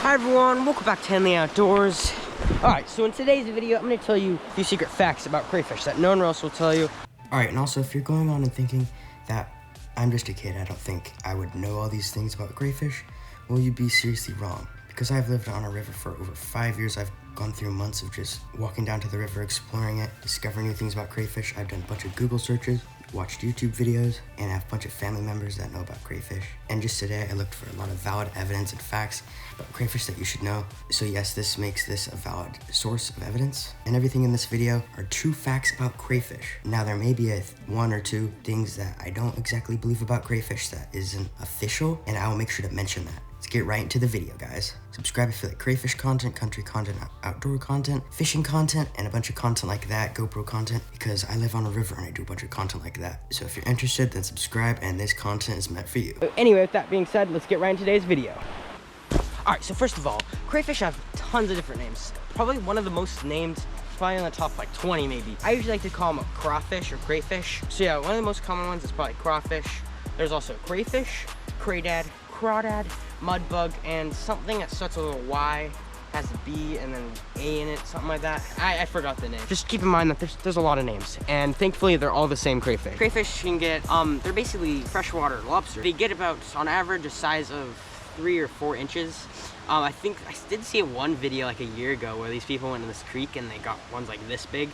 Hi everyone, welcome back to Henley Outdoors. Alright, so in today's video, I'm going to tell you a few secret facts about crayfish that no one else will tell you. Alright, and also if you're going on and thinking that I'm just a kid, I don't think I would know all these things about crayfish, well, you'd be seriously wrong. Because I've lived on a river for over 5 years, I've gone through months of just walking down to the river, exploring it, discovering new things about crayfish. I've done a bunch of Google searches, watched YouTube videos, and I have a bunch of family members that know about crayfish. And just today, I looked for a lot of valid evidence and facts about crayfish that you should know. So yes, this makes this a valid source of evidence. And everything in this video are true facts about crayfish. Now, there may be one or two things that I don't exactly believe about crayfish that isn't official, and I will make sure to mention that. Let's get right into the video, guys. Subscribe if you like crayfish content, country content, outdoor content, fishing content, and a bunch of content like that, GoPro content, because I live on a river and I do a bunch of content like that. So if you're interested, then subscribe, and this content is meant for you. Anyway, with that being said, let's get right into today's video. Alright, so first of all, crayfish have tons of different names. Probably one of the most named, probably in the top like 20 maybe. I usually like to call them a crawfish or crayfish. So yeah, one of the most common ones is probably crawfish. There's also crayfish, craydad, crawdad, mudbug, and something that starts with a Y, has a B and then A in it, something like that. I forgot the name. Just keep in mind that there's a lot of names, and thankfully they're all the same crayfish. Crayfish can get, they're basically freshwater lobsters. They get about, on average, a size of 3 or 4 inches. I think I did see one video like a year ago where these people went in this creek and they got ones like this big.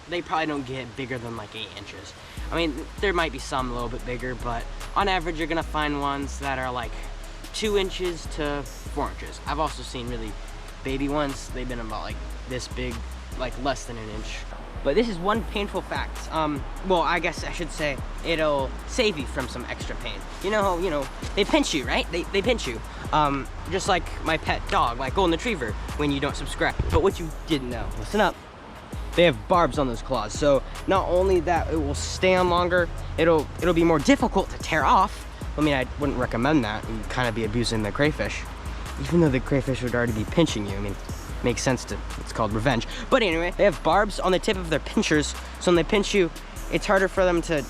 They probably don't get bigger than like 8 inches. I mean, there might be some a little bit bigger, but on average you're gonna find ones that are like 2 inches to 4 inches. I've also seen really baby ones. They've been about like this big, like less than an inch. But this is one painful fact. Well, I guess I should say it'll save you from some extra pain. You know, they pinch you, right? They pinch you. Just like my pet dog, like golden retriever, when you don't subscribe. But what you didn't know, listen up. They have barbs on those claws, so not only that it will stay on longer, it'll be more difficult to tear off. I mean, I wouldn't recommend that. You'd kind of be abusing the crayfish, even though the crayfish would already be pinching you. I mean, makes sense to, it's called revenge. But anyway, they have barbs on the tip of their pinchers, so when they pinch you, it's harder for them to,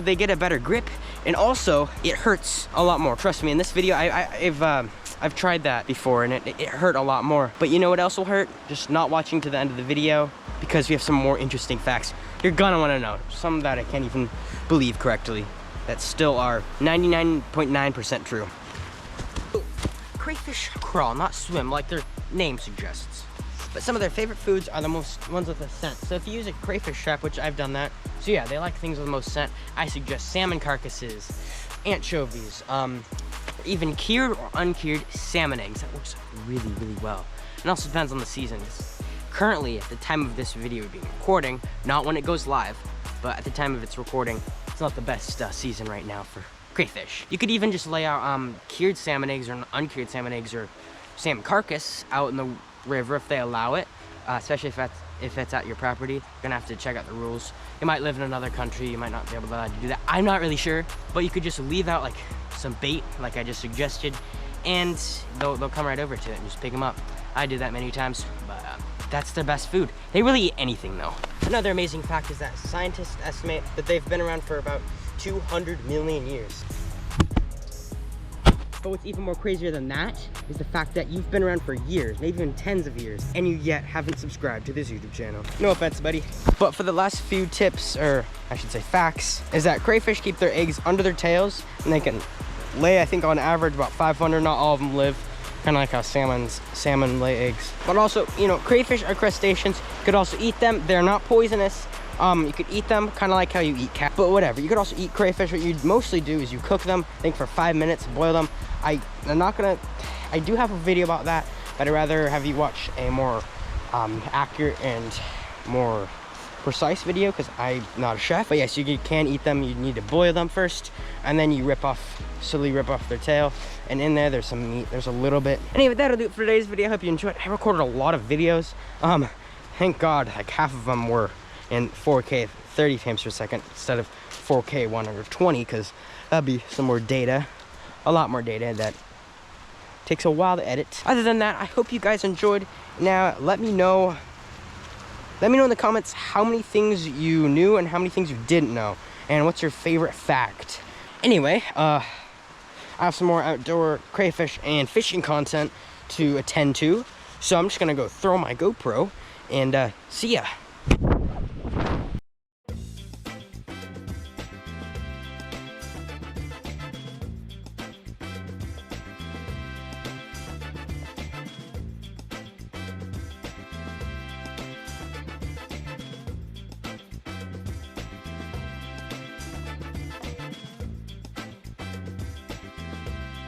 they get a better grip, and also it hurts a lot more. Trust me, in this video, I've tried that before, and it hurt a lot more. But you know what else will hurt? Just not watching to the end of the video, because we have some more interesting facts you're gonna want to know. Some that I can't even believe correctly, that still are 99.9% true. Crayfish crawl, not swim, like their name suggests. But some of their favorite foods are the most ones with a scent. So if you use a crayfish trap, which I've done that, so yeah, they like things with the most scent. I suggest salmon carcasses, anchovies, even cured or uncured salmon eggs. That works really, really well. It also depends on the season. Currently, at the time of this video being recording, not when it goes live, but at the time of its recording, it's not the best season right now for crayfish. You could even just lay out cured salmon eggs or uncured salmon eggs or salmon carcass out in the river if they allow it, especially if it's at your property. You're gonna have to check out the rules. You might live in another country, you might not be able to do that. I'm not really sure, but you could just leave out like some bait, like I just suggested, and they'll come right over to it and just pick them up. I did that many times, but that's their best food. They really eat anything though. Another amazing fact is that scientists estimate that they've been around for about 200 million years. But what's even more crazier than that is the fact that you've been around for years, maybe even tens of years, and you yet haven't subscribed to this YouTube channel. No offense, buddy. But for the last few tips, or I should say facts, is that crayfish keep their eggs under their tails, and they can lay, I think on average, about 500. Not all of them live. Kind of like how salmon lay eggs. But also, crayfish are crustaceans. You could also eat them. They're not poisonous. You could eat them kind of like how you eat cat, but whatever. You could also eat crayfish. What you mostly do is you cook them, I think for 5 minutes, boil them. I do have a video about that, but I'd rather have you watch a more accurate and more precise video, because I'm not a chef. But yes, you can eat them. You need to boil them first, and then you slowly rip off their tail, and in there's some meat. There's a little bit. Anyway, that'll do it for today's video. I hope you enjoyed. I recorded a lot of videos. Thank God, like half of them were in 4K 30 frames per second instead of 4K 120, because that'd be some more data, a lot more data that takes a while to edit. Other than that, I hope you guys enjoyed. Now let me know in the comments how many things you knew and how many things you didn't know, and what's your favorite fact. Anyway, I have some more outdoor crayfish and fishing content to attend to. So I'm just gonna go throw my GoPro and see ya.